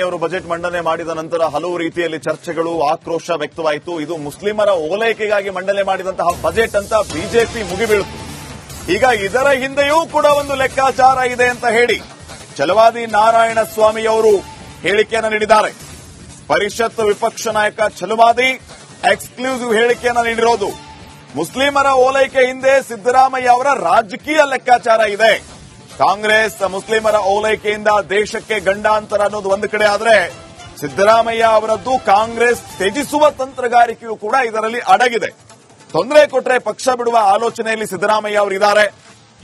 ಅವರು ಬಜೆಟ್ ಮಂಡನೆ ಮಾಡಿದ ನಂತರ ಹಲವು ರೀತಿಯಲ್ಲಿ ಚರ್ಚೆಗಳು, ಆಕ್ರೋಶ ವ್ಯಕ್ತವಾಯಿತು. ಇದು ಮುಸ್ಲಿಮರ ಓಲೈಕೆಗಾಗಿ ಮಂಡನೆ ಮಾಡಿದಂತಹ ಬಜೆಟ್ ಅಂತ ಬಿಜೆಪಿ ಮುಗಿಬೀಳಿತು. ಈಗ ಇದರ ಹಿಂದೆಯೂ ಕೂಡ ಒಂದು ಲೆಕ್ಕಾಚಾರ ಇದೆ ಅಂತ ಹೇಳಿ ಛಲವಾದಿ ನಾರಾಯಣ ಸ್ವಾಮಿ ಅವರು ಹೇಳಿಕೆಯನ್ನು ನೀಡಿದ್ದಾರೆ. ಪರಿಷತ್ ವಿಪಕ್ಷ ನಾಯಕ ಛಲವಾದಿ ಎಕ್ಸ್ಕ್ಲೂಸಿವ್ ಹೇಳಿಕೆಯನ್ನು ನೀಡಿರೋದು. ಮುಸ್ಲಿಮರ ಓಲೈಕೆ ಹಿಂದೆ ಸಿದ್ದರಾಮಯ್ಯ ಅವರ ರಾಜಕೀಯ ಲೆಕ್ಕಾಚಾರ ಇದೆ. ಕಾಂಗ್ರೆಸ್ ಮುಸ್ಲಿಮರ ಓಲೈಕೆಯಿಂದ ದೇಶಕ್ಕೆ ಗಂಡಾಂತರ ಅನ್ನೋದು ಒಂದು ಕಡೆ ಆದರೆ, ಸಿದ್ದರಾಮಯ್ಯ ಅವರದ್ದು ಕಾಂಗ್ರೆಸ್ ತ್ಯಜಿಸುವ ತಂತ್ರಗಾರಿಕೆಯೂ ಕೂಡ ಇದರಲ್ಲಿ ಅಡಗಿದೆ. ತೊಂದರೆ ಕೊಟ್ಟರೆ ಪಕ್ಷ ಬಿಡುವ ಆಲೋಚನೆಯಲ್ಲಿ ಸಿದ್ದರಾಮಯ್ಯ ಅವರಿದ್ದಾರೆ.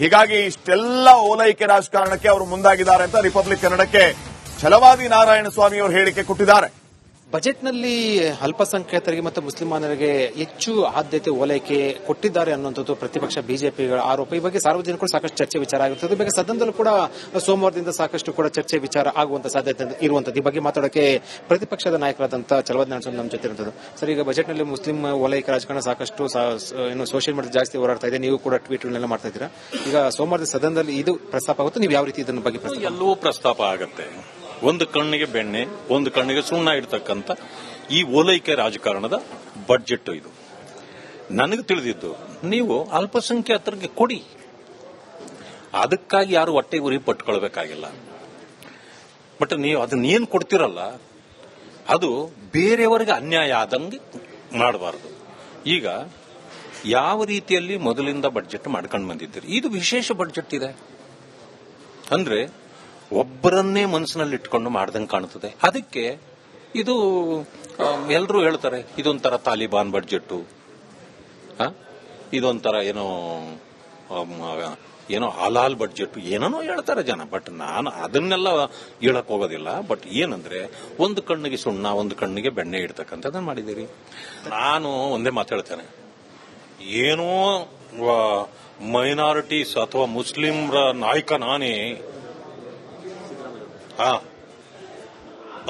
ಹೀಗಾಗಿ ಇಷ್ಟೆಲ್ಲ ಓಲೈಕೆ ರಾಜಕಾರಣಕ್ಕೆ ಅವರು ಮುಂದಾಗಿದ್ದಾರೆ ಅಂತ ರಿಪಬ್ಲಿಕ್ ಕನ್ನಡಕ್ಕೆ ಛಲವಾದಿ ನಾರಾಯಣ ಸ್ವಾಮಿ ಅವರು ಹೇಳಿಕೆ ಕೊಟ್ಟಿದ್ದಾರೆ. ಬಜೆಟ್ನಲ್ಲಿ ಅಲ್ಪಸಂಖ್ಯಾತರಿಗೆ ಮತ್ತು ಮುಸ್ಲಿಮಾನರಿಗೆ ಹೆಚ್ಚು ಆದ್ಯತೆ ಓಲೈಕೆ ಕೊಟ್ಟಿದ್ದಾರೆ ಅನ್ನುವಂಥದ್ದು ಪ್ರತಿಪಕ್ಷ ಬಿಜೆಪಿಗಳ ಆರೋಪ. ಈ ಬಗ್ಗೆ ಸಾರ್ವಜನಿಕರು ಸಾಕಷ್ಟು ಚರ್ಚೆ ವಿಚಾರ ಆಗಿರುತ್ತದೆ. ಈ ಬಗ್ಗೆ ಸದನದಲ್ಲೂ ಕೂಡ ಸೋಮವಾರದಿಂದ ಸಾಕಷ್ಟು ಕೂಡ ಚರ್ಚೆ ವಿಚಾರ ಆಗುವಂತ ಸಾಧ್ಯತೆ ಇರುವಂತದ್ದು. ಈ ಬಗ್ಗೆ ಮಾತಾಡೋಕೆ ಪ್ರತಿಪಕ್ಷದ ನಾಯಕರಾದಂತಹ ಛಲವಾದಿ ನಾರಾಯಣ ಸ್ವಾಮಿ ನಮ್ಮ ಜೊತೆ ಇರುತ್ತದೆ. ಸರ್, ಈಗ ಬಜೆಟ್ನಲ್ಲಿ ಮುಸ್ಲಿಂ ಓಲೈಕೆ ರಾಜಕಾರಣ ಸಾಕಷ್ಟು ಸೋಷಿಯಲ್ ಮೀಡಿಯಾ ಜಾಸ್ತಿ ಹೋರಾಡ್ತಾ ಇದೆ. ನೀವು ಕೂಡ ಟ್ವೀಟ್ಗಳನ್ನೆಲ್ಲ ಮಾಡ್ತಾ ಇದ್ದೀರಾ. ಈಗ ಸೋಮವಾರದ ಸದನದಲ್ಲಿ ಇದು ಪ್ರಸ್ತಾಪ ಆಗುತ್ತೆ. ನೀವು ಯಾವ ರೀತಿ ಇದನ್ನ ಬಗ್ಗೆ ಎಲ್ಲವೂ ಪ್ರಸ್ತಾಪ ಆಗುತ್ತೆ. ಒಂದು ಕಣ್ಣಿಗೆ ಬೆಣ್ಣೆ, ಒಂದು ಕಣ್ಣಿಗೆ ಸುಣ್ಣ ಇಡ್ತಕ್ಕಂಥ ಈ ಓಲೈಕೆ ರಾಜಕಾರಣದ ಬಡ್ಜೆಟ್ ಇದು. ನನಗೆ ತಿಳಿದಿದ್ದು, ನೀವು ಅಲ್ಪಸಂಖ್ಯಾತರಿಗೆ ಕೊಡಿ, ಅದಕ್ಕಾಗಿ ಯಾರು ಹೊಟ್ಟೆ ಉರಿ ಪಟ್ಕೊಳ್ಬೇಕಾಗಿಲ್ಲ. ಬಟ್ ನೀವು ಅದನ್ನೇನು ಕೊಡ್ತಿರಲ್ಲ, ಅದು ಬೇರೆಯವರಿಗೆ ಅನ್ಯಾಯ ಆದಂಗೆ ಮಾಡಬಾರದು. ಈಗ ಯಾವ ರೀತಿಯಲ್ಲಿ ಮೊದಲಿಂದ ಬಡ್ಜೆಟ್ ಮಾಡ್ಕೊಂಡು ಬಂದಿದ್ದೀರಿ, ಇದು ವಿಶೇಷ ಬಡ್ಜೆಟ್ ಇದೆ ಅಂದ್ರೆ ಒಬ್ಬರನ್ನೇ ಮನಸ್ಸಿನಲ್ಲಿ ಇಟ್ಕೊಂಡು ಮಾಡ್ದಂಗೆ ಕಾಣುತ್ತದೆ. ಅದಕ್ಕೆ ಇದು ಎಲ್ಲರೂ ಹೇಳ್ತಾರೆ ಇದೊಂಥರ ತಾಲಿಬಾನ್ ಬಡ್ಜೆಟ್ಟು, ಇದೊಂಥರ ಏನೋ ಹಲಾಲ್ ಬಡ್ಜೆಟ್, ಏನೇನೋ ಹೇಳ್ತಾರೆ ಜನ. ಬಟ್ ನಾನು ಅದನ್ನೆಲ್ಲ ಹೇಳಕ್ ಹೋಗೋದಿಲ್ಲ. ಬಟ್ ಏನಂದ್ರೆ ಒಂದು ಕಣ್ಣಿಗೆ ಸುಣ್ಣ, ಒಂದು ಕಣ್ಣಿಗೆ ಬೆಣ್ಣೆ ಇಡ್ತಕ್ಕಂಥದ್ದನ್ನ ಮಾಡಿದ್ದೀರಿ. ನಾನು ಒಂದೇ ಮಾತಾಡ್ತೇನೆ, ಏನೋ ಮೈನಾರಿಟೀಸ್ ಅಥವಾ ಮುಸ್ಲಿಂರ ನಾಯಕ ನಾನೇ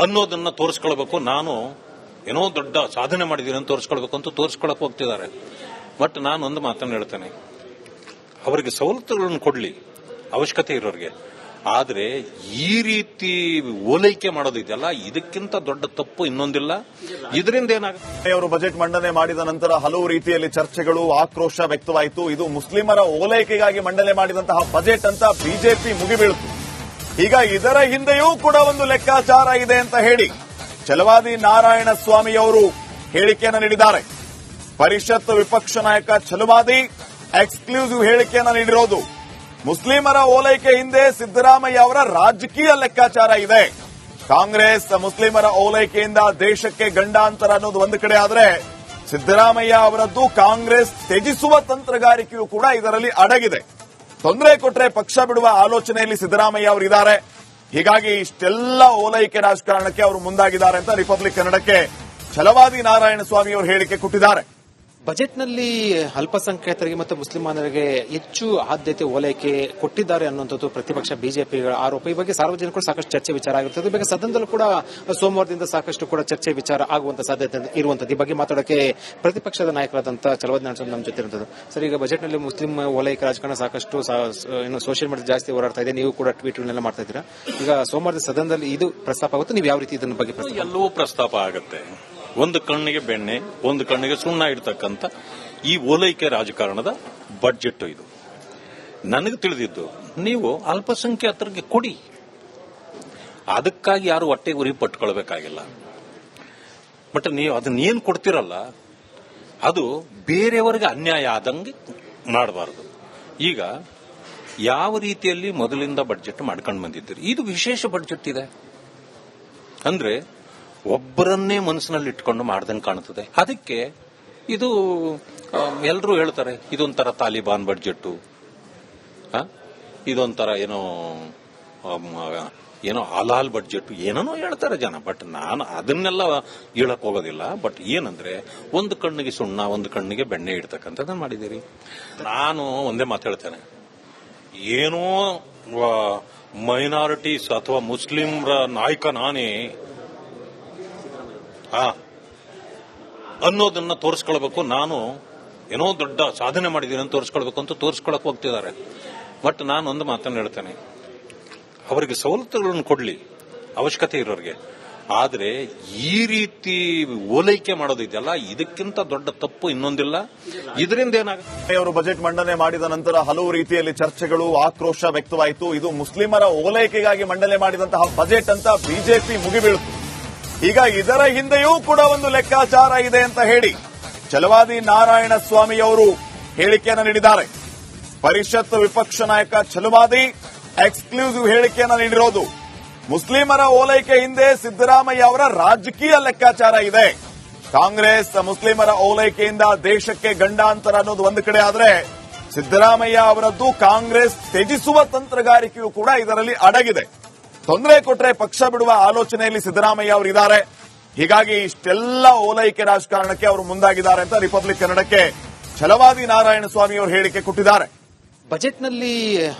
ಅನ್ನೋದನ್ನ ತೋರಿಸ್ಕೊಳ್ಬೇಕು. ನಾನು ಏನೋ ದೊಡ್ಡ ಸಾಧನೆ ಮಾಡಿದ್ದೀನಿ ಅಂತ ತೋರಿಸ್ಕೊಳ್ಬೇಕು ಅಂತ ತೋರಿಸ್ಕೊಳಕ್ ಹೋಗ್ತಿದ್ದಾರೆ. ಬಟ್ ನಾನು ಒಂದು ಮಾತನ್ನು ಹೇಳ್ತೇನೆ, ಅವರಿಗೆ ಸವಲತ್ತುಗಳನ್ನು ಕೊಡ್ಲಿ ಅವಶ್ಯಕತೆ ಇರೋರಿಗೆ. ಆದ್ರೆ ಈ ರೀತಿ ಓಲೈಕೆ ಮಾಡೋದಿದೆಯಲ್ಲ, ಇದಕ್ಕಿಂತ ದೊಡ್ಡ ತಪ್ಪು ಇನ್ನೊಂದಿಲ್ಲ. ಇದರಿಂದ ಏನಾಗುತ್ತೆ, ಅವರು ಬಜೆಟ್ ಮಂಡನೆ ಮಾಡಿದ ನಂತರ ಹಲವು ರೀತಿಯಲ್ಲಿ ಚರ್ಚೆಗಳು, ಆಕ್ರೋಶ ವ್ಯಕ್ತವಾಯಿತು. ಇದು ಮುಸ್ಲಿಮರ ಓಲೈಕೆಗಾಗಿ ಮಂಡನೆ ಮಾಡಿದಂತಹ ಬಜೆಟ್ ಅಂತ ಬಿಜೆಪಿ ಮುಗಿಬೀಳಿತು. ಈಗ ಇದರ ಹಿಂದೆಯೂ ಕೂಡ ಒಂದು ಲೆಕ್ಕಾಚಾರ ಇದೆ ಅಂತ ಹೇಳಿ ಛಲವಾದಿ ನಾರಾಯಣ ಸ್ವಾಮಿ ಅವರು ಹೇಳಿಕೆಯನ್ನು ನೀಡಿದ್ದಾರೆ. ಪರಿಷತ್ ವಿಪಕ್ಷ ನಾಯಕ ಛಲವಾದಿ ಎಕ್ಸ್ಕ್ಲೂಸಿವ್ ಹೇಳಿಕೆಯನ್ನು ನೀಡಿರೋದು. ಮುಸ್ಲಿಮರ ಓಲೈಕೆ ಹಿಂದೆ ಸಿದ್ದರಾಮಯ್ಯ ಅವರ ರಾಜಕೀಯ ಲೆಕ್ಕಾಚಾರ ಇದೆ. ಕಾಂಗ್ರೆಸ್ ಮುಸ್ಲಿಮರ ಓಲೈಕೆಯಿಂದ ದೇಶಕ್ಕೆ ಗಂಡಾಂತರ ಅನ್ನೋದು ಒಂದು ಕಡೆ ಆದರೆ, ಸಿದ್ದರಾಮಯ್ಯ ಅವರದ್ದು ಕಾಂಗ್ರೆಸ್ ತ್ಯಜಿಸುವ ತಂತ್ರಗಾರಿಕೆಯೂ ಕೂಡ ಇದರಲ್ಲಿ ಅಡಗಿದೆ. ತೊಂದರೆ ಕೊಟ್ಟರೆ ಪಕ್ಷ ಬಿಡುವ ಆಲೋಚನೆಯಲ್ಲಿ ಸಿದ್ದರಾಮಯ್ಯ ಅವರಿದ್ದಾರೆ. ಹೀಗಾಗಿ ಇಷ್ಟೆಲ್ಲ ಓಲೈಕೆ ರಾಜಕಾರಣಕ್ಕೆ ಅವರು ಮುಂದಾಗಿದ್ದಾರೆ ಅಂತ ರಿಪಬ್ಲಿಕ್ ಕನ್ನಡಕ್ಕೆ ಛಲವಾದಿ ನಾರಾಯಣ ಸ್ವಾಮಿ ಅವರು ಹೇಳಿಕೆ ಕೊಟ್ಟಿದ್ದಾರೆ. ಬಜೆಟ್ನಲ್ಲಿ ಅಲ್ಪಸಂಖ್ಯಾತರಿಗೆ ಮತ್ತು ಮುಸ್ಲಿಮಾನರಿಗೆ ಹೆಚ್ಚು ಆದ್ಯತೆ ಓಲೈಕೆ ಕೊಟ್ಟಿದ್ದಾರೆ ಅನ್ನುವಂಥದ್ದು ಪ್ರತಿಪಕ್ಷ ಬಿಜೆಪಿಗಳ ಆರೋಪ. ಈ ಬಗ್ಗೆ ಸಾರ್ವಜನಿಕರು ಸಾಕಷ್ಟು ಚರ್ಚೆ ವಿಚಾರ ಆಗಿರುತ್ತದೆ. ಈ ಬಗ್ಗೆ ಸದನದಲ್ಲೂ ಕೂಡ ಸೋಮವಾರದಿಂದ ಸಾಕಷ್ಟು ಕೂಡ ಚರ್ಚೆ ವಿಚಾರ ಆಗುವಂತ ಸಾಧ್ಯತೆ ಇರುವಂತದ್ದು. ಈ ಬಗ್ಗೆ ಮಾತಾಡೋಕೆ ಪ್ರತಿಪಕ್ಷದ ನಾಯಕರಾದಂತಹ ಛಲವಾದಿ ನಾರಾಯಣ ಸ್ವಾಮಿ ನಮ್ಮ ಜೊತೆ ಇರುತ್ತದೆ. ಸರ್, ಈಗ ಬಜೆಟ್ನಲ್ಲಿ ಮುಸ್ಲಿಂ ಓಲೈಕೆ ರಾಜಕಾರಣ ಸಾಕಷ್ಟು ಸೋಷಿಯಲ್ ಮೀಡಿಯಾ ಜಾಸ್ತಿ ಹೋರಾಡ್ತಾ ಇದೆ. ನೀವು ಕೂಡ ಟ್ವೀಟ್ಗಳನ್ನೆಲ್ಲ ಮಾಡ್ತಾ ಇದ್ದೀರಾ. ಈಗ ಸೋಮವಾರದ ಸದನದಲ್ಲಿ ಇದು ಪ್ರಸ್ತಾಪ ಆಗುತ್ತೆ. ನೀವು ಯಾವ ರೀತಿ ಇದನ್ನ ಬಗ್ಗೆ ಎಲ್ಲವೂ ಪ್ರಸ್ತಾಪ ಆಗುತ್ತೆ. ಒಂದು ಕಣ್ಣಿಗೆ ಬೆಣ್ಣೆ, ಒಂದು ಕಣ್ಣಿಗೆ ಸುಣ್ಣ ಇಡ್ತಕ್ಕಂಥ ಈ ಓಲೈಕೆ ರಾಜಕಾರಣದ ಬಡ್ಜೆಟ್ ಇದು. ನನಗೆ ತಿಳಿದಿದ್ದು, ನೀವು ಅಲ್ಪಸಂಖ್ಯಾತರಿಗೆ ಕೊಡಿ, ಅದಕ್ಕಾಗಿ ಯಾರು ಹೊಟ್ಟೆ ಉರಿ ಪಟ್ಕೊಳ್ಬೇಕಾಗಿಲ್ಲ. ಬಟ್ ನೀವು ಅದನ್ನೇನು ಕೊಡ್ತಿರಲ್ಲ, ಅದು ಬೇರೆಯವರಿಗೆ ಅನ್ಯಾಯ ಆದಂಗೆ ಮಾಡಬಾರದು. ಈಗ ಯಾವ ರೀತಿಯಲ್ಲಿ ಮೊದಲಿಂದ ಬಡ್ಜೆಟ್ ಮಾಡ್ಕೊಂಡು ಬಂದಿದ್ದೀರಿ, ಇದು ವಿಶೇಷ ಬಡ್ಜೆಟ್ ಇದೆ ಅಂದ್ರೆ ಒಬ್ಬರನ್ನೇ ಮನಸ್ಸಿನಲ್ಲಿ ಇಟ್ಕೊಂಡು ಮಾಡ್ದಂಗೆ ಕಾಣುತ್ತದೆ. ಅದಕ್ಕೆ ಇದು ಎಲ್ಲರೂ ಹೇಳ್ತಾರೆ ಇದೊಂಥರ ತಾಲಿಬಾನ್ ಬಡ್ಜೆಟ್ಟು, ಇದೊಂಥರ ಏನೋ ಹಲಾಲ್ ಬಡ್ಜೆಟ್, ಏನೇನೋ ಹೇಳ್ತಾರೆ ಜನ. ಬಟ್ ನಾನು ಅದನ್ನೆಲ್ಲ ಹೇಳಕ್ ಹೋಗೋದಿಲ್ಲ. ಬಟ್ ಏನಂದ್ರೆ ಒಂದು ಕಣ್ಣಿಗೆ ಸುಣ್ಣ, ಒಂದು ಕಣ್ಣಿಗೆ ಬೆಣ್ಣೆ ಇಡ್ತಕ್ಕಂಥದ್ದನ್ನ ಮಾಡಿದ್ದೀರಿ. ನಾನು ಒಂದೇ ಮಾತಾಡ್ತೇನೆ, ಏನೋ ಮೈನಾರಿಟೀಸ್ ಅಥವಾ ಮುಸ್ಲಿಂರ ನಾಯಕ ನಾನೇ ಅನ್ನೋದನ್ನ ತೋರಿಸ್ಕೊಳ್ಬೇಕು. ನಾನು ಏನೋ ದೊಡ್ಡ ಸಾಧನೆ ಮಾಡಿದ್ದೀನಿ ಅಂತ ತೋರಿಸ್ಕೊಳ್ಬೇಕು ಅಂತ ತೋರಿಸ್ಕೊಳಕ್ ಹೋಗ್ತಿದ್ದಾರೆ. ಬಟ್ ನಾನು ಒಂದು ಮಾತನ್ನು ಹೇಳ್ತೇನೆ, ಅವರಿಗೆ ಸವಲತ್ತುಗಳನ್ನು ಕೊಡ್ಲಿ ಅವಶ್ಯಕತೆ ಇರೋರಿಗೆ. ಆದ್ರೆ ಈ ರೀತಿ ಓಲೈಕೆ ಮಾಡೋದಿದೆಯಲ್ಲ, ಇದಕ್ಕಿಂತ ದೊಡ್ಡ ತಪ್ಪು ಇನ್ನೊಂದಿಲ್ಲ. ಇದರಿಂದ ಏನಾಗುತ್ತೆ, ಅವರು ಬಜೆಟ್ ಮಂಡನೆ ಮಾಡಿದ ನಂತರ ಹಲವು ರೀತಿಯಲ್ಲಿ ಚರ್ಚೆಗಳು, ಆಕ್ರೋಶ ವ್ಯಕ್ತವಾಯಿತು. ಇದು ಮುಸ್ಲಿಮರ ಓಲೈಕೆಗಾಗಿ ಮಂಡನೆ ಮಾಡಿದಂತಹ ಬಜೆಟ್ ಅಂತ ಬಿಜೆಪಿ ಮುಗಿಬೀಳುತ್ತು. ಈಗ ಇದರ ಹಿಂದೆಯೂ ಕೂಡ ಒಂದು ಲೆಕ್ಕಾಚಾರ ಇದೆ ಅಂತ ಹೇಳಿ ಛಲವಾದಿ ನಾರಾಯಣ ಸ್ವಾಮಿ ಅವರು ಹೇಳಿಕೆಯನ್ನು ನೀಡಿದ್ದಾರೆ. ಪರಿಷತ್ ವಿಪಕ್ಷ ನಾಯಕ ಛಲವಾದಿ ಎಕ್ಸ್ಕ್ಲೂಸಿವ್ ಹೇಳಿಕೆಯನ್ನು ನೀಡಿರೋದು. ಮುಸ್ಲಿಮರ ಓಲೈಕೆ ಹಿಂದೆ ಸಿದ್ದರಾಮಯ್ಯ ಅವರ ರಾಜಕೀಯ ಲೆಕ್ಕಾಚಾರ ಇದೆ. ಕಾಂಗ್ರೆಸ್ ಮುಸ್ಲಿಮರ ಓಲೈಕೆಯಿಂದ ದೇಶಕ್ಕೆ ಗಂಡಾಂತರ ಅನ್ನೋದು ಒಂದು ಕಡೆ ಆದ್ರೆ, ಸಿದ್ದರಾಮಯ್ಯ ಅವರದ್ದು ಕಾಂಗ್ರೆಸ್ ತ್ಯಜಿಸುವ ತಂತ್ರಗಾರಿಕೆಯೂ ಕೂಡ ಇದರಲ್ಲಿ ಅಡಗಿದೆ. ತೊಂದರೆ ಕೊಟ್ರೆ ಪಕ್ಷ ಬಿಡುವ ಆಲೋಚನೆಯಲ್ಲಿ ಸಿದ್ದರಾಮಯ್ಯ ಅವರಿದ್ದಾರೆ. ಹೀಗಾಗಿ ಇಷ್ಟೆಲ್ಲ ಓಲೈಕೆ ರಾಜಕಾರಣಕ್ಕೆ ಅವರು ಮುಂದಾಗಿದ್ದಾರೆ ಅಂತ ರಿಪಬ್ಲಿಕ್ ಕನ್ನಡಕ್ಕೆ ಛಲವಾದಿ ನಾರಾಯಣ ಸ್ವಾಮಿ ಅವರು ಹೇಳಿಕೆ ಕೊಟ್ಟಿದ್ದಾರೆ. ಬಜೆಟ್ನಲ್ಲಿ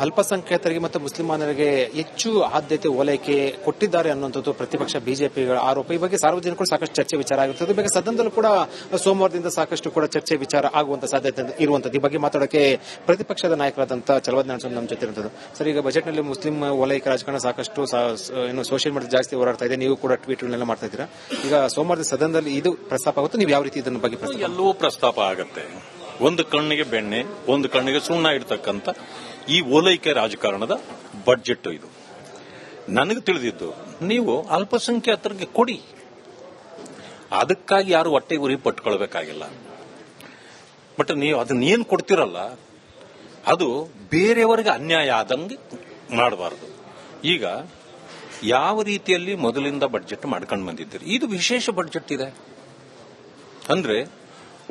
ಅಲ್ಪಸಂಖ್ಯಾತರಿಗೆ ಮತ್ತು ಮುಸ್ಲಿಮಾನರಿಗೆ ಹೆಚ್ಚು ಆದ್ಯತೆ ಓಲೈಕೆ ಕೊಟ್ಟಿದ್ದಾರೆ ಅನ್ನುವಂಥದ್ದು ಪ್ರತಿಪಕ್ಷ ಬಿಜೆಪಿಗಳ ಆರೋಪ. ಈ ಬಗ್ಗೆ ಸಾರ್ವಜನಿಕರು ಸಾಕಷ್ಟು ಚರ್ಚೆ ವಿಚಾರ ಆಗಿರುತ್ತದೆ. ಬಗ್ಗೆ ಸದನದಲ್ಲೂ ಕೂಡ ಸೋಮವಾರದಿಂದ ಸಾಕಷ್ಟು ಕೂಡ ಚರ್ಚೆ ವಿಚಾರ ಆಗುವಂತ ಸಾಧ್ಯತೆ ಇರುವಂತದ್ದು. ಈ ಬಗ್ಗೆ ಮಾತಾಡೋಕೆ ಪ್ರತಿಪಕ್ಷದ ನಾಯಕರಾದಂತಹ ಛಲವಾದಿ ನಾರಾಯಣ ಸ್ವಾಮಿ ನಮ್ಮ ಜೊತೆ ಇರುತ್ತದೆ. ಸರ್, ಈಗ ಬಜೆಟ್ನಲ್ಲಿ ಮುಸ್ಲಿಂ ಓಲೈಕೆ ರಾಜಕಾರಣ ಸಾಕಷ್ಟು ಸೋಷಿಯಲ್ ಮೀಡಿಯಾ ಜಾಸ್ತಿ ಹೋರಾಡ್ತಾ ಇದೆ. ನೀವು ಕೂಡ ಟ್ವೀಟ್ಗಳನ್ನೆಲ್ಲ ಮಾಡ್ತಾ ಇದ್ದೀರಾ. ಈಗ ಸೋಮವಾರದ ಸದನದಲ್ಲಿ ಇದು ಪ್ರಸ್ತಾಪ ಆಗುತ್ತೆ. ನೀವು ಯಾವ ರೀತಿ ಇದನ್ನ ಬಗ್ಗೆ ಎಲ್ಲವೂ ಪ್ರಸ್ತಾಪ ಆಗುತ್ತೆ. ಒಂದು ಕಣ್ಣಿಗೆ ಬೆಣ್ಣೆ, ಒಂದು ಕಣ್ಣಿಗೆ ಸುಣ್ಣ ಇಡ್ತಕ್ಕಂಥ ಈ ಓಲೈಕೆ ರಾಜಕಾರಣದ ಬಡ್ಜೆಟ್ ಇದು. ನನಗೆ ತಿಳಿದಿದ್ದು, ನೀವು ಅಲ್ಪಸಂಖ್ಯಾತರಿಗೆ ಕೊಡಿ, ಅದಕ್ಕಾಗಿ ಯಾರು ಹೊಟ್ಟೆ ಉರಿ ಪಟ್ಕೊಳ್ಬೇಕಾಗಿಲ್ಲ. ಬಟ್ ನೀವು ಅದನ್ನೇನು ಕೊಡ್ತಿರಲ್ಲ, ಅದು ಬೇರೆಯವರಿಗೆ ಅನ್ಯಾಯ ಆದಂಗೆ ಮಾಡಬಾರದು. ಈಗ ಯಾವ ರೀತಿಯಲ್ಲಿ ಮೊದಲಿಂದ ಬಡ್ಜೆಟ್ ಮಾಡ್ಕೊಂಡು ಬಂದಿದ್ದೀರಿ, ಇದು ವಿಶೇಷ ಬಡ್ಜೆಟ್ ಇದೆ ಅಂದ್ರೆ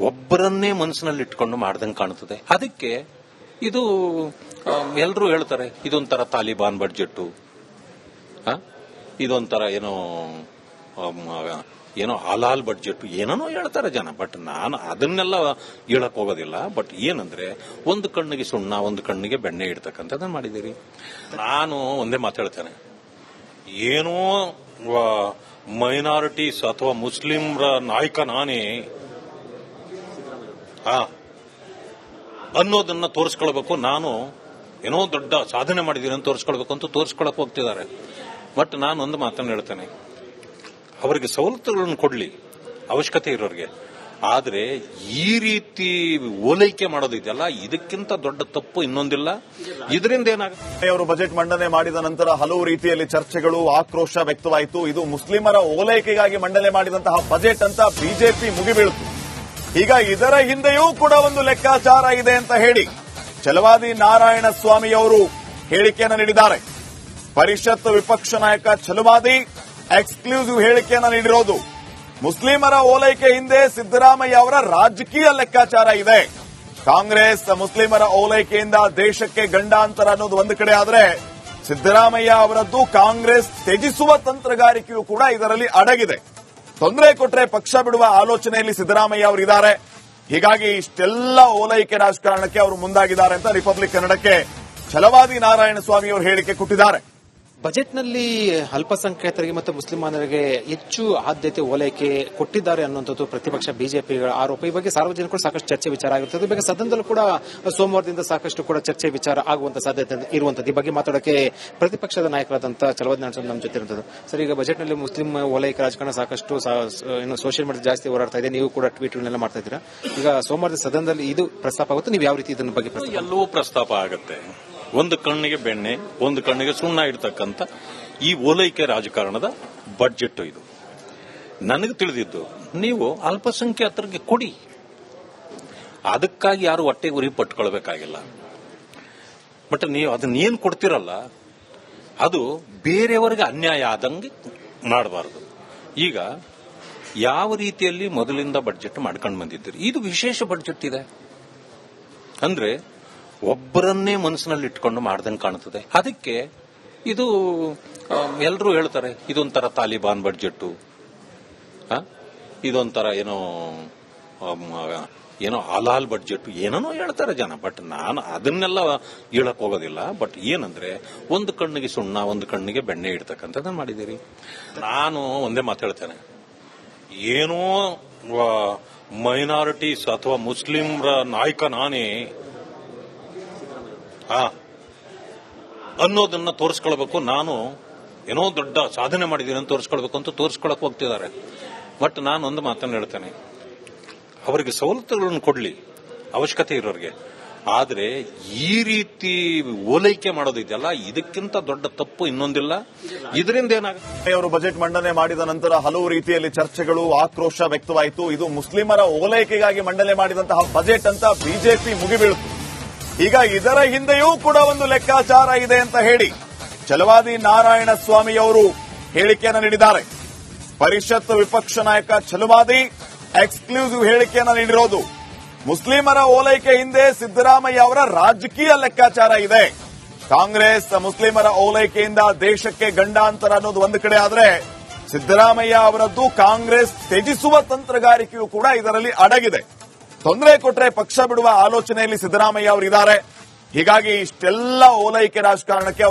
ಒಬ್ಬರನ್ನೇ ಮನಸ್ಸಿನಲ್ಲಿ ಇಟ್ಕೊಂಡು ಮಾಡ್ದಂಗೆ ಕಾಣುತ್ತದೆ. ಅದಕ್ಕೆ ಇದು ಎಲ್ಲರೂ ಹೇಳ್ತಾರೆ ಇದೊಂಥರ ತಾಲಿಬಾನ್ ಬಡ್ಜೆಟ್, ಇದೊಂಥರ ಏನೋ ಹಲಾಲ್ ಬಡ್ಜೆಟ್, ಏನೇನೋ ಹೇಳ್ತಾರೆ ಜನ. ಬಟ್ ನಾನು ಅದನ್ನೆಲ್ಲ ಹೇಳಕ್ ಹೋಗೋದಿಲ್ಲ. ಬಟ್ ಏನಂದ್ರೆ, ಒಂದು ಕಣ್ಣಿಗೆ ಸುಣ್ಣ, ಒಂದು ಕಣ್ಣಿಗೆ ಬೆಣ್ಣೆ ಇಡ್ತಕ್ಕಂಥದ್ದನ್ನ ಮಾಡಿದ್ದೀರಿ. ನಾನು ಒಂದೇ ಮಾತು ಹೇಳ್ತೇನೆ, ಏನೋ ಮೈನಾರಿಟೀಸ್ ಅಥವಾ ಮುಸ್ಲಿಂರ ನಾಯಕ ನಾನೇ ಅನ್ನೋದನ್ನ ತೋರಿಸ್ಕೊಳ್ಬೇಕು. ನಾನು ಏನೋ ದೊಡ್ಡ ಸಾಧನೆ ಮಾಡಿದ್ದೀನಿ ಅಂತ ತೋರಿಸ್ಕೊಳ್ಬೇಕು ಅಂತ ತೋರಿಸ್ಕೊಳಕ್ ಹೋಗ್ತಿದ್ದಾರೆ. ಬಟ್ ನಾನು ಒಂದು ಮಾತನ್ನು ಹೇಳ್ತೇನೆ, ಅವರಿಗೆ ಸವಲತ್ತುಗಳನ್ನು ಕೊಡ್ಲಿ ಅವಶ್ಯಕತೆ ಇರೋರಿಗೆ. ಆದ್ರೆ ಈ ರೀತಿ ಓಲೈಕೆ ಮಾಡೋದಿದೆಯಲ್ಲ, ಇದಕ್ಕಿಂತ ದೊಡ್ಡ ತಪ್ಪು ಇನ್ನೊಂದಿಲ್ಲ. ಇದರಿಂದ ಏನಾಗುತ್ತೆ, ಅವರು ಬಜೆಟ್ ಮಂಡನೆ ಮಾಡಿದ ನಂತರ ಹಲವು ರೀತಿಯಲ್ಲಿ ಚರ್ಚೆಗಳು, ಆಕ್ರೋಶ ವ್ಯಕ್ತವಾಯಿತು. ಇದು ಮುಸ್ಲಿಮರ ಓಲೈಕೆಗಾಗಿ ಮಂಡನೆ ಮಾಡಿದಂತಹ ಬಜೆಟ್ ಅಂತ ಬಿಜೆಪಿ ಮುಗಿಬೀಳುತ್ತು. ಈಗ ಇದರ ಹಿಂದೆಯೂ ಕೂಡ ಒಂದು ಲೆಕ್ಕಾಚಾರ ಇದೆ ಅಂತ ಹೇಳಿ ಛಲವಾದಿ ನಾರಾಯಣ ಸ್ವಾಮಿ ಅವರು ಹೇಳಿಕೆಯನ್ನು ನೀಡಿದ್ದಾರೆ. ಪರಿಷತ್ ವಿಪಕ್ಷ ನಾಯಕ ಛಲವಾದಿ ಎಕ್ಸ್ಕ್ಲೂಸಿವ್ ಹೇಳಿಕೆಯನ್ನು ನೀಡಿರೋದು. ಮುಸ್ಲಿಮರ ಓಲೈಕೆ ಹಿಂದೆ ಸಿದ್ದರಾಮಯ್ಯ ಅವರ ರಾಜಕೀಯ ಲೆಕ್ಕಾಚಾರ ಇದೆ. ಕಾಂಗ್ರೆಸ್ ಮುಸ್ಲಿಮರ ಓಲೈಕೆಯಿಂದ ದೇಶಕ್ಕೆ ಗಂಡಾಂತರ ಅನ್ನೋದು ಒಂದು ಕಡೆ ಆದ್ರೆ, ಸಿದ್ದರಾಮಯ್ಯ ಅವರದ್ದು ಕಾಂಗ್ರೆಸ್ ತ್ಯಜಿಸುವ ತಂತ್ರಗಾರಿಕೆಯೂ ಕೂಡ ಇದರಲ್ಲಿ ಅಡಗಿದೆ. ತೊಂದರೆ ಕೊಟ್ರೆ ಪಕ್ಷ ಬಿಡುವ ಆಲೋಚನೆಯಲ್ಲಿ ಸಿದ್ದರಾಮಯ್ಯ ಅವರಿದ್ದಾರೆ. ಹೀಗಾಗಿ ಇಷ್ಟೆಲ್ಲ ಓಲೈಕೆ ರಾಜಕಾರಣಕ್ಕೆ ಅವರು ಮುಂದಾಗಿದ್ದಾರೆ ಅಂತ ರಿಪಬ್ಲಿಕ್ ಕನ್ನಡಕ್ಕೆ ಛಲವಾದಿ ನಾರಾಯಣ ಸ್ವಾಮಿ ಅವರು ಹೇಳಿಕೆ ಕೊಟ್ಟಿದ್ದಾರೆ. ಬಜೆಟ್ನಲ್ಲಿ ಅಲ್ಪಸಂಖ್ಯಾತರಿಗೆ ಮತ್ತು ಮುಸ್ಲಿಮಾನರಿಗೆ ಹೆಚ್ಚು ಆದ್ಯತೆ ಓಲೈಕೆ ಕೊಟ್ಟಿದ್ದಾರೆ ಅನ್ನುವಂಥದ್ದು ಪ್ರತಿಪಕ್ಷ ಬಿಜೆಪಿಗಳ ಆರೋಪ. ಈ ಬಗ್ಗೆ ಸಾರ್ವಜನಿಕರು ಸಾಕಷ್ಟು ಚರ್ಚೆ ವಿಚಾರ ಆಗಿರುತ್ತದೆ. ಬಗ್ಗೆ ಸದನದಲ್ಲೂ ಕೂಡ ಸೋಮವಾರದಿಂದ ಸಾಕಷ್ಟು ಕೂಡ ಚರ್ಚೆ ವಿಚಾರ ಆಗುವಂತ ಸಾಧ್ಯತೆ ಇರುವಂತದ್ದು. ಈ ಬಗ್ಗೆ ಮಾತಾಡೋಕೆ ಪ್ರತಿಪಕ್ಷದ ನಾಯಕರಾದಂತಹ ಛಲವಾದಿ ನಾರಾಯಣ ಸ್ವಾಮಿ ನಮ್ಮ ಜೊತೆ ಇರುತ್ತದೆ. ಸರ್, ಈಗ ಬಜೆಟ್ನಲ್ಲಿ ಮುಸ್ಲಿಂ ಓಲೈಕೆ ರಾಜಕಾರಣ ಸಾಕಷ್ಟು ಸೋಷಿಯಲ್ ಮೀಡಿಯಾ ಜಾಸ್ತಿ ಹೋರಾಡ್ತಾ ಇದೆ. ನೀವು ಕೂಡ ಟ್ವೀಟ್ಗಳನ್ನೆಲ್ಲ ಮಾಡ್ತಾ ಇದ್ದೀರಾ. ಈಗ ಸೋಮವಾರದ ಸದನದಲ್ಲಿ ಇದು ಪ್ರಸ್ತಾಪ ಆಗುತ್ತೆ. ನೀವು ಯಾವ ರೀತಿ ಇದನ್ನ ಬಗ್ಗೆ ಎಲ್ಲವೂ ಪ್ರಸ್ತಾಪ ಆಗುತ್ತೆ. ಒಂದು ಕಣ್ಣಿಗೆ ಬೆಣ್ಣೆ, ಒಂದು ಕಣ್ಣಿಗೆ ಸುಣ್ಣ ಇಡ್ತಕ್ಕಂಥ ಈ ಓಲೈಕೆ ರಾಜಕಾರಣದ ಬಡ್ಜೆಟ್ ಇದು. ನನಗೆ ತಿಳಿದಿದ್ದು, ನೀವು ಅಲ್ಪಸಂಖ್ಯಾತರಿಗೆ ಕೊಡಿ, ಅದಕ್ಕಾಗಿ ಯಾರು ಹೊಟ್ಟೆ ಉರಿ ಪಟ್ಕೊಳ್ಬೇಕಾಗಿಲ್ಲ. ಬಟ್ ನೀವು ಅದನ್ನೇನು ಕೊಡ್ತಿರಲ್ಲ, ಅದು ಬೇರೆಯವರಿಗೆ ಅನ್ಯಾಯ ಆದಂಗೆ ಮಾಡಬಾರದು. ಈಗ ಯಾವ ರೀತಿಯಲ್ಲಿ ಮೊದಲಿಂದ ಬಡ್ಜೆಟ್ ಮಾಡ್ಕೊಂಡು ಬಂದಿದ್ದೀರಿ, ಇದು ವಿಶೇಷ ಬಡ್ಜೆಟ್ ಇದೆ ಅಂದ್ರೆ ಒಬ್ಬರನ್ನೇ ಮನಸ್ಸಿನಲ್ಲಿ ಇಟ್ಕೊಂಡು ಮಾಡ್ದಂಗೆ ಕಾಣುತ್ತದೆ. ಅದಕ್ಕೆ ಇದು ಎಲ್ಲರೂ ಹೇಳ್ತಾರೆ ಇದೊಂಥರ ತಾಲಿಬಾನ್ ಬಡ್ಜೆಟ್, ಇದೊಂಥರ ಏನೋ ಹಲಾಲ್ ಬಡ್ಜೆಟ್, ಏನೇನೋ ಹೇಳ್ತಾರೆ ಜನ. ಬಟ್ ನಾನು ಅದನ್ನೆಲ್ಲ ಹೇಳಕ್ ಹೋಗೋದಿಲ್ಲ. ಬಟ್ ಏನಂದ್ರೆ, ಒಂದು ಕಣ್ಣಿಗೆ ಸುಣ್ಣ, ಒಂದು ಕಣ್ಣಿಗೆ ಬೆಣ್ಣೆ ಇಡ್ತಕ್ಕಂಥದ್ದನ್ನ ಮಾಡಿದ್ದೀರಿ. ನಾನು ಒಂದೇ ಮಾತು ಹೇಳ್ತೇನೆ, ಏನೋ ಮೈನಾರಿಟೀಸ್ ಅಥವಾ ಮುಸ್ಲಿಂರ ನಾಯಕ ನಾನೇ ಅನ್ನೋದನ್ನ ತೋರಿಸ್ಕೊಳ್ಬೇಕು. ನಾನು ಏನೋ ದೊಡ್ಡ ಸಾಧನೆ ಮಾಡಿದೀನಿ ಅಂತ ತೋರಿಸ್ಕೊಳ್ಬೇಕು ಅಂತ ತೋರಿಸ್ಕೊಳಕ್ ಹೋಗ್ತಿದ್ದಾರೆ. ಬಟ್ ನಾನು ಒಂದು ಮಾತನ್ನು ಹೇಳ್ತೇನೆ, ಅವರಿಗೆ ಸವಲತ್ತುಗಳನ್ನು ಕೊಡ್ಲಿ ಅವಶ್ಯಕತೆ ಇರೋರಿಗೆ, ಆದ್ರೆ ಈ ರೀತಿ ಓಲೈಕೆ ಮಾಡೋದಿದೆಯಲ್ಲ, ಇದಕ್ಕಿಂತ ದೊಡ್ಡ ತಪ್ಪು ಇನ್ನೊಂದಿಲ್ಲ. ಇದರಿಂದ ಏನಾಗುತ್ತೆ, ಅವರು ಬಜೆಟ್ ಮಂಡನೆ ಮಾಡಿದ ನಂತರ ಹಲವು ರೀತಿಯಲ್ಲಿ ಚರ್ಚೆಗಳು, ಆಕ್ರೋಶ ವ್ಯಕ್ತವಾಯಿತು. ಇದು ಮುಸ್ಲಿಮರ ಓಲೈಕೆಗಾಗಿ ಮಂಡನೆ ಮಾಡಿದಂತಹ ಬಜೆಟ್ ಅಂತ ಬಿಜೆಪಿ ಮುಗಿಬೀಳುತ್ತು. ಈಗ ಇದರ ಹಿಂದೆಯೂ ಕೂಡ ಒಂದು ಲೆಕ್ಕಾಚಾರ ಇದೆ ಅಂತ ಹೇಳಿ ಛಲವಾದಿ ನಾರಾಯಣ ಸ್ವಾಮಿ ಅವರು ಹೇಳಿಕೆಯನ್ನು ನೀಡಿದ್ದಾರೆ. ಪರಿಷತ್ ವಿಪಕ್ಷ ನಾಯಕ ಛಲವಾದಿ ಎಕ್ಸ್ಕ್ಲೂಸಿವ್ ಹೇಳಿಕೆಯನ್ನು ನೀಡಿರೋದು. ಮುಸ್ಲಿಮರ ಓಲೈಕೆ ಹಿಂದೆ ಸಿದ್ದರಾಮಯ್ಯ ಅವರ ರಾಜಕೀಯ ಲೆಕ್ಕಾಚಾರ ಇದೆ. ಕಾಂಗ್ರೆಸ್ ಮುಸ್ಲಿಮರ ಓಲೈಕೆಯಿಂದ ದೇಶಕ್ಕೆ ಗಂಡಾಂತರ ಅನ್ನೋದು ಒಂದು ಕಡೆ ಆದ್ರೆ, ಸಿದ್ದರಾಮಯ್ಯ ಅವರದ್ದು ಕಾಂಗ್ರೆಸ್ ತ್ಯಜಿಸುವ ತಂತ್ರಗಾರಿಕೆಯೂ ಕೂಡ ಇದರಲ್ಲಿ ಅಡಗಿದೆ. ತೊಂದರೆ ಕೊಟ್ರೆ ಪಕ್ಷ ಬಿಡುವ ಆಲೋಚನೆಯಲ್ಲಿ ಸಿದ್ದರಾಮಯ್ಯ ಅವರಿದ್ದಾರೆ. ಹೀಗಾಗಿ ಇಷ್ಟೆಲ್ಲ ಓಲೈಕೆ ರಾಜಕಾರಣಕ್ಕೆ